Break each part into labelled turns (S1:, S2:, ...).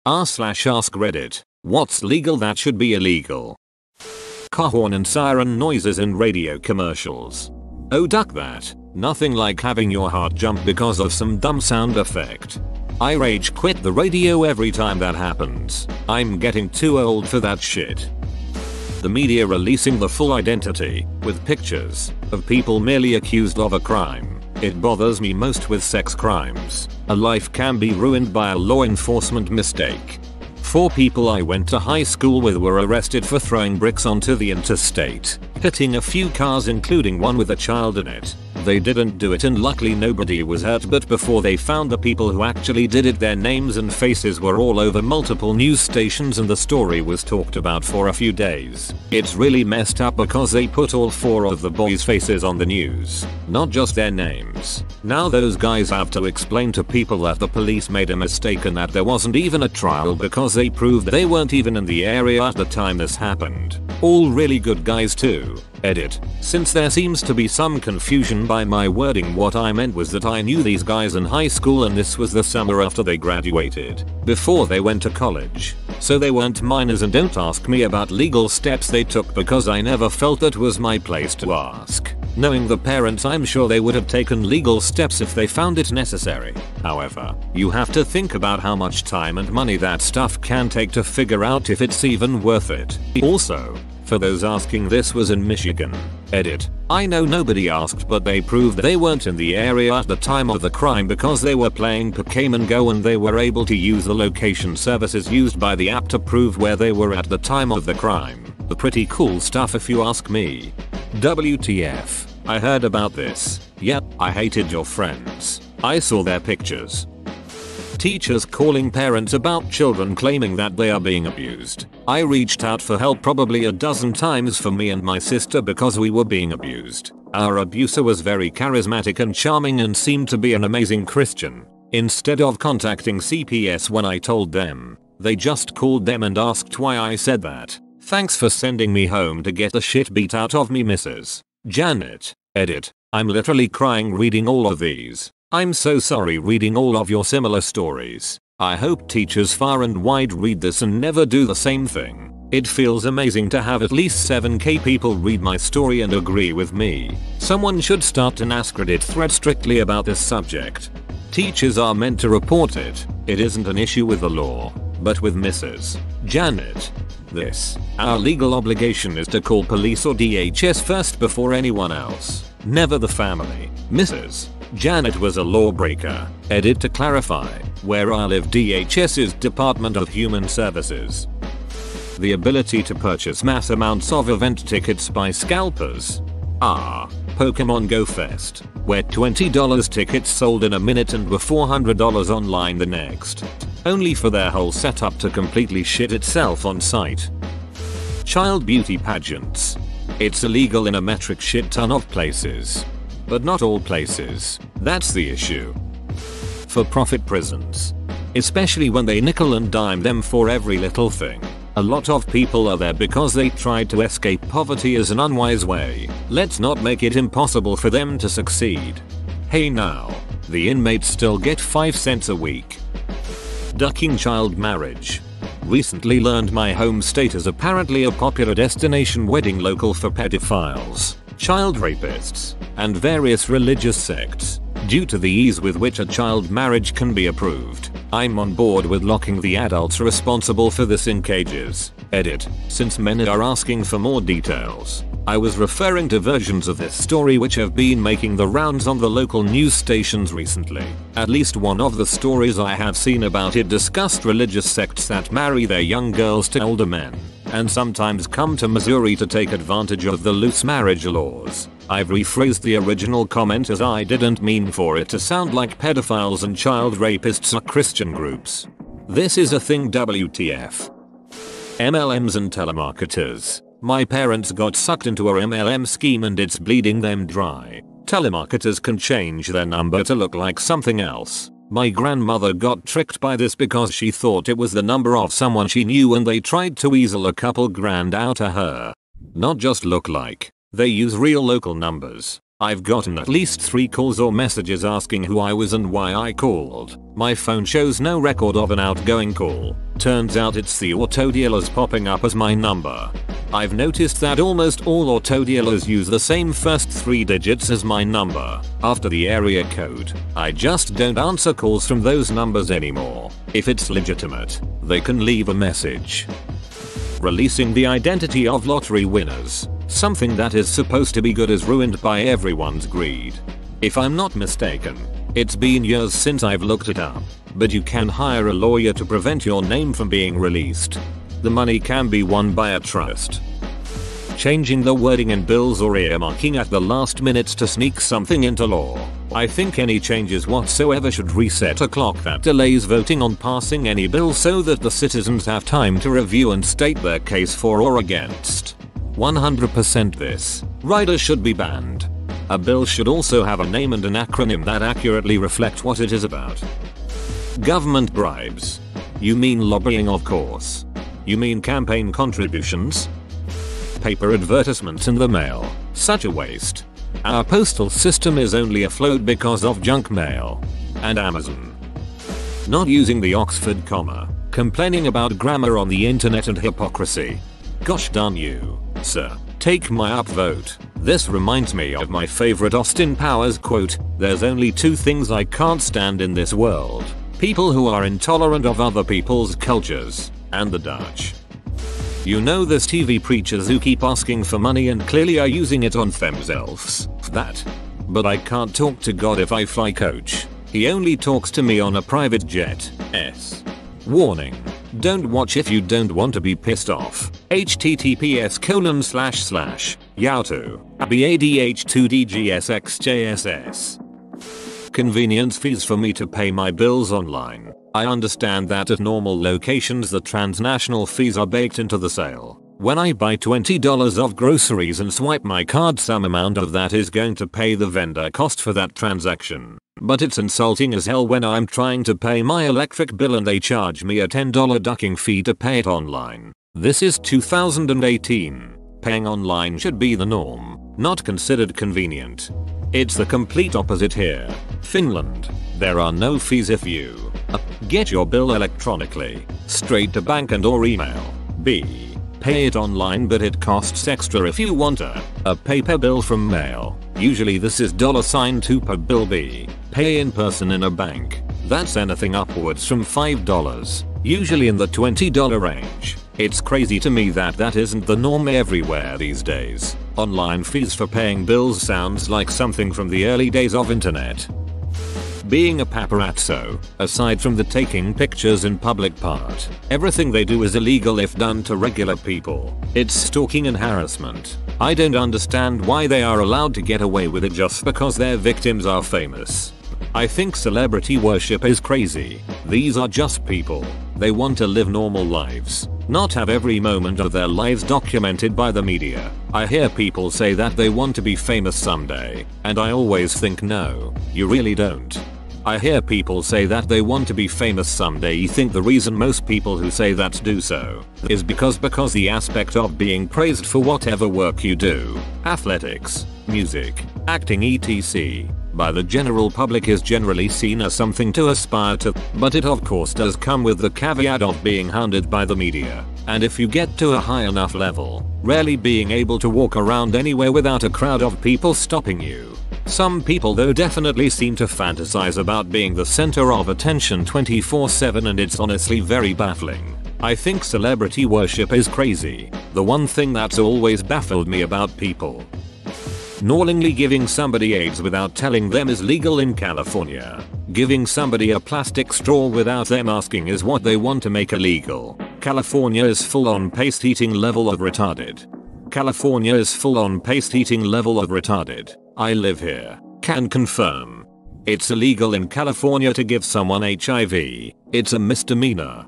S1: r/ask Reddit. What's legal that should be illegal? Car horn and siren noises in radio commercials. Oh, duck that. Nothing like having your heart jump because of some dumb sound effect. I rage quit the radio every time that happens. I'm getting too old for that shit. The media releasing the full identity, with pictures, of people merely accused of a crime. It bothers me most with sex crimes. A life can be ruined by a law enforcement mistake. 4 people I went to high school with were arrested for throwing bricks onto the interstate, hitting a few cars including one with a child in it. They didn't do it and luckily nobody was hurt, but before they found the people who actually did it, their names and faces were all over multiple news stations and the story was talked about for a few days. It's really messed up because they put all 4 of the boys' faces on the news, not just their names. Now those guys have to explain to people that the police made a mistake and that there wasn't even a trial because they proved they weren't even in the area at the time this happened. All really good guys too. Edit. Since there seems to be some confusion by my wording, what I meant was that I knew these guys in high school and this was the summer after they graduated, before they went to college. So they weren't minors, and don't ask me about legal steps they took because I never felt that was my place to ask. Knowing the parents, I'm sure they would have taken legal steps if they found it necessary. However, you have to think about how much time and money that stuff can take to figure out if it's even worth it. Also, for those asking, this was in Michigan. Edit. I know nobody asked, but they proved they weren't in the area at the time of the crime because they were playing Pokemon Go and they were able to use the location services used by the app to prove where they were at the time of the crime. The pretty cool stuff if you ask me. WTF. I heard about this. Yep, I hated your friends. I saw their pictures. Teachers calling parents about children claiming that they are being abused. I reached out for help probably a dozen times for me and my sister because we were being abused. Our abuser was very charismatic and charming and seemed to be an amazing Christian. Instead of contacting CPS when I told them, they just called them and asked why I said that. Thanks for sending me home to get the shit beat out of me, Mrs. Janet. Edit. I'm literally crying reading all of these. I'm so sorry reading all of your similar stories. I hope teachers far and wide read this and never do the same thing. It feels amazing to have at least 7k people read my story and agree with me. Someone should start an Ask Reddit thread strictly about this subject. Teachers are meant to report it. It isn't an issue with the law, but with Mrs. Janet. Our legal obligation is to call police or DHS first before anyone else. Never the family. Mrs. Janet was a lawbreaker. Edit. To clarify, where I live, DHS is Department of Human Services. The ability to purchase mass amounts of event tickets by scalpers. Pokemon Go Fest, where $20 tickets sold in a minute and were $400 online the next. Only for their whole setup to completely shit itself on site. Child beauty pageants. It's illegal in a metric shit ton of places. But not all places. That's the issue. For-profit prisons. Especially when they nickel and dime them for every little thing. A lot of people are there because they tried to escape poverty as an unwise way. Let's not make it impossible for them to succeed. Hey now, the inmates still get 5 cents a week. Ducking child marriage. Recently learned my home state is apparently a popular destination wedding local for pedophiles, child rapists, and various religious sects. Due to the ease with which a child marriage can be approved, I'm on board with locking the adults responsible for this in cages. Edit. Since many are asking for more details, I was referring to versions of this story which have been making the rounds on the local news stations recently. At least one of the stories I have seen about it discussed religious sects that marry their young girls to older men, and sometimes come to Missouri to take advantage of the loose marriage laws. I've rephrased the original comment as I didn't mean for it to sound like pedophiles and child rapists are Christian groups. This is a thing, WTF. MLMs and telemarketers. My parents got sucked into a MLM scheme and it's bleeding them dry. Telemarketers can change their number to look like something else. My grandmother got tricked by this because she thought it was the number of someone she knew and they tried to weasel a couple grand out of her. Not just look like. They use real local numbers. I've gotten at least 3 calls or messages asking who I was and why I called. My phone shows no record of an outgoing call. Turns out it's the auto dealers popping up as my number. I've noticed that almost all auto dealers use the same first 3 digits as my number after the area code. I just don't answer calls from those numbers anymore. If it's legitimate, they can leave a message. Releasing the identity of lottery winners. Something that is supposed to be good is ruined by everyone's greed. If I'm not mistaken, it's been years since I've looked it up, but you can hire a lawyer to prevent your name from being released. The money can be won by a trust. Changing the wording in bills or earmarking at the last minute to sneak something into law. I think any changes whatsoever should reset a clock that delays voting on passing any bill so that the citizens have time to review and state their case for or against. 100% this. Riders should be banned. A bill should also have a name and an acronym that accurately reflect what it is about. Government bribes. You mean lobbying, of course. You mean campaign contributions? Paper advertisements in the mail. Such a waste. Our postal system is only afloat because of junk mail. And Amazon. Not using the Oxford comma. Complaining about grammar on the internet and hypocrisy. Gosh darn you, sir. Take my upvote. This reminds me of my favorite Austin Powers quote, "There's only 2 things I can't stand in this world. People who are intolerant of other people's cultures, and the Dutch." You know those TV preachers who keep asking for money and clearly are using it on themselves. That. But I can't talk to God if I fly coach. He only talks to me on a private jet. Warning. Don't watch if you don't want to be pissed off. https://yahoo BADH2DGSXJSS. Convenience fees for me to pay my bills online. I understand that at normal locations the transnational fees are baked into the sale. When I buy $20 of groceries and swipe my card, some amount of that is going to pay the vendor cost for that transaction. But it's insulting as hell when I'm trying to pay my electric bill and they charge me a $10 ducking fee to pay it online. This is 2018. Paying online should be the norm, not considered convenient. It's the complete opposite here. Finland. There are no fees if you get your bill electronically, straight to bank and or email. B. Pay it online, but it costs extra if you want a paper bill from mail. Usually this is $2 per bill. B. Pay in person in a bank. That's anything upwards from $5, usually in the $20 range. It's crazy to me that that isn't the norm everywhere these days. Online fees for paying bills sounds like something from the early days of internet. Being a paparazzo, aside from the taking pictures in public part, everything they do is illegal if done to regular people. It's stalking and harassment. I don't understand why they are allowed to get away with it just because their victims are famous. I think celebrity worship is crazy. These are just people. They want to live normal lives, not have every moment of their lives documented by the media. I hear people say that they want to be famous someday, and I always think no, you really don't. I hear people say that they want to be famous someday. You think the reason most people who say that do so is because the aspect of being praised for whatever work you do, athletics, music, acting etc., by the general public is generally seen as something to aspire to, but it of course does come with the caveat of being hounded by the media, and if you get to a high enough level, rarely being able to walk around anywhere without a crowd of people stopping you. Some people though definitely seem to fantasize about being the center of attention 24/7, and it's honestly very baffling. I think celebrity worship is crazy. The one thing that's always baffled me about people knowingly giving somebody AIDS without telling them is legal in California. Giving somebody a plastic straw without them asking is what they want to make illegal. California is full on paste eating level of retarded. California is full on paste eating level of retarded. I live here. Can confirm. It's illegal in California to give someone HIV. It's a misdemeanor.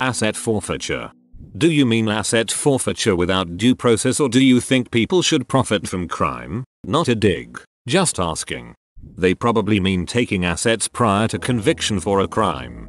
S1: Asset forfeiture. Do you mean asset forfeiture without due process, or do you think people should profit from crime? Not a dig. Just asking. They probably mean taking assets prior to conviction for a crime.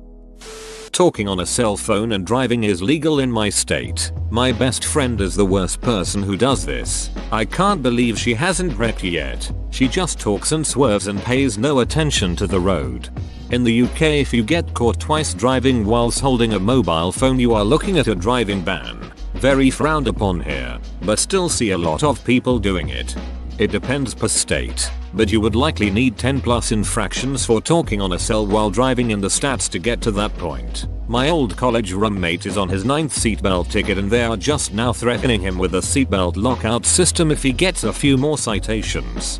S1: Talking on a cell phone and driving is legal in my state. My best friend is the worst person who does this. I can't believe she hasn't wrecked yet. She just talks and swerves and pays no attention to the road. In the UK, if you get caught twice driving whilst holding a mobile phone, you are looking at a driving ban. Very frowned upon here, but still see a lot of people doing it. It depends per state, but you would likely need 10 plus infractions for talking on a cell while driving in the stats to get to that point. My old college roommate is on his 9th seatbelt ticket and they are just now threatening him with a seatbelt lockout system if he gets a few more citations.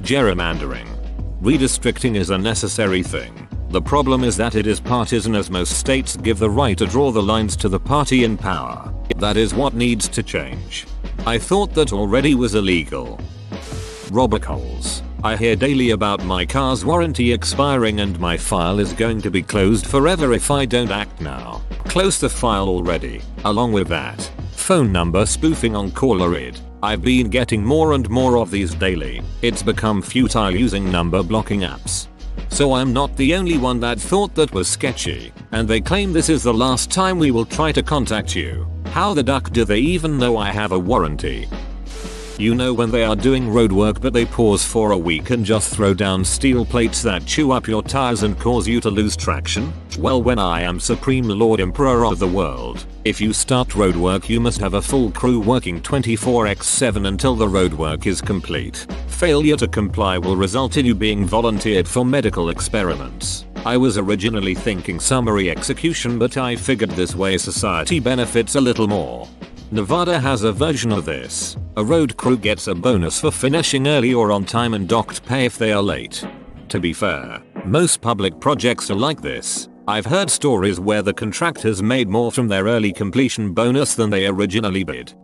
S1: Gerrymandering. Redistricting is a necessary thing. The problem is that it is partisan, as most states give the right to draw the lines to the party in power. That is what needs to change. I thought that already was illegal. Robocalls. I hear daily about my car's warranty expiring and my file is going to be closed forever if I don't act now. Close the file already. Along with that, phone number spoofing on caller ID. I've been getting more and more of these daily. It's become futile using number blocking apps. So I'm not the only one that thought that was sketchy, and they claim this is the last time we will try to contact you. How the duck do they even know I have a warranty? You know when they are doing roadwork but they pause for a week and just throw down steel plates that chew up your tires and cause you to lose traction? Well, when I am Supreme Lord Emperor of the world, if you start roadwork you must have a full crew working 24/7 until the roadwork is complete. Failure to comply will result in you being volunteered for medical experiments. I was originally thinking summary execution, but I figured this way society benefits a little more. Nevada has a version of this. A road crew gets a bonus for finishing early or on time and docked pay if they are late. To be fair, most public projects are like this. I've heard stories where the contractors made more from their early completion bonus than they originally bid.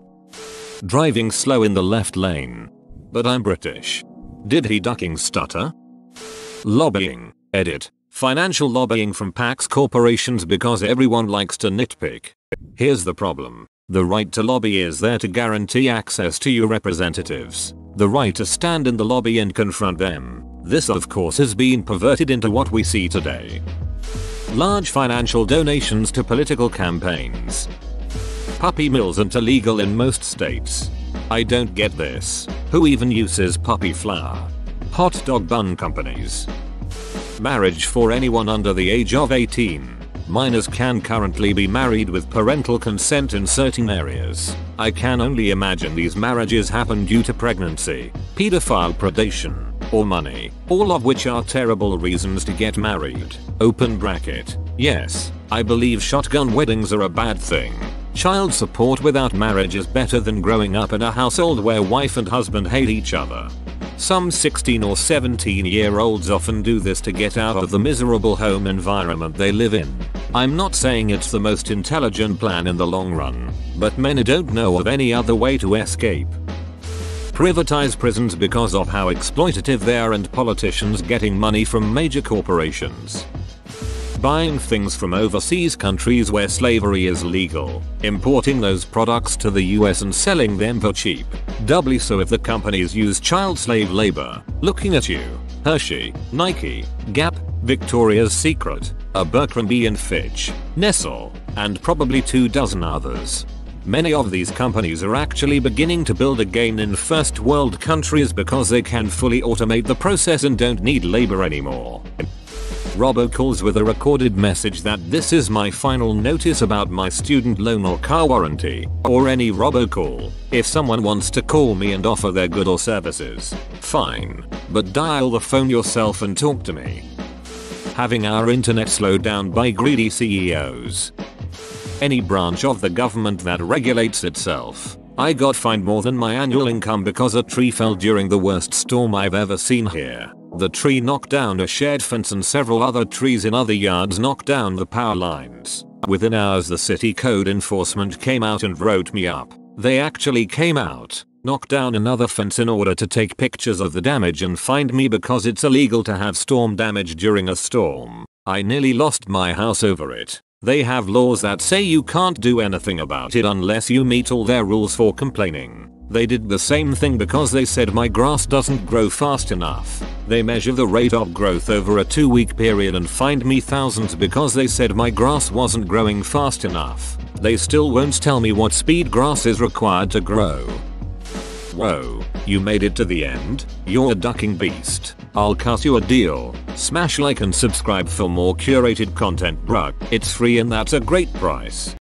S1: Driving slow in the left lane. But I'm British. Did he ducking stutter? Lobbying. Edit. Financial lobbying from PACs corporations because everyone likes to nitpick. Here's the problem. The right to lobby is there to guarantee access to your representatives. The right to stand in the lobby and confront them. This of course has been perverted into what we see today. Large financial donations to political campaigns. Puppy mills aren't illegal in most states. I don't get this. Who even uses puppy flour? Hot dog bun companies. Marriage for anyone under the age of 18. Minors can currently be married with parental consent in certain areas. I can only imagine these marriages happen due to pregnancy, pedophile predation, or money, all of which are terrible reasons to get married. Open bracket. Yes, I believe shotgun weddings are a bad thing. Child support without marriage is better than growing up in a household where wife and husband hate each other. Some 16 or 17-year-olds often do this to get out of the miserable home environment they live in. I'm not saying it's the most intelligent plan in the long run, but many don't know of any other way to escape. Privatize prisons because of how exploitative they are and politicians getting money from major corporations. Buying things from overseas countries where slavery is legal, importing those products to the US and selling them for cheap. Doubly so if the companies use child slave labor. Looking at you. Hershey, Nike, Gap, Victoria's Secret, Abercrombie & Fitch, Nestle, and probably 24 others. Many of these companies are actually beginning to build again in first world countries because they can fully automate the process and don't need labor anymore. Robocalls with a recorded message that this is my final notice about my student loan or car warranty, or any robocall. If someone wants to call me and offer their good or services, fine, but dial the phone yourself and talk to me. Having our internet slowed down by greedy CEOs. Any branch of the government that regulates itself. I got fined more than my annual income because a tree fell during the worst storm I've ever seen here. The tree knocked down a shared fence and several other trees in other yards knocked down the power lines. Within hours the city code enforcement came out and wrote me up. They actually came out, knocked down another fence in order to take pictures of the damage and fined me because it's illegal to have storm damage during a storm. I nearly lost my house over it. They have laws that say you can't do anything about it unless you meet all their rules for complaining. They did the same thing because they said my grass doesn't grow fast enough. They measure the rate of growth over a 2-week period and fined me thousands because they said my grass wasn't growing fast enough. They still won't tell me what speed grass is required to grow. Whoa, you made it to the end? You're a ducking beast. I'll cut you a deal. Smash like and subscribe for more curated content, bruh. It's free and that's a great price.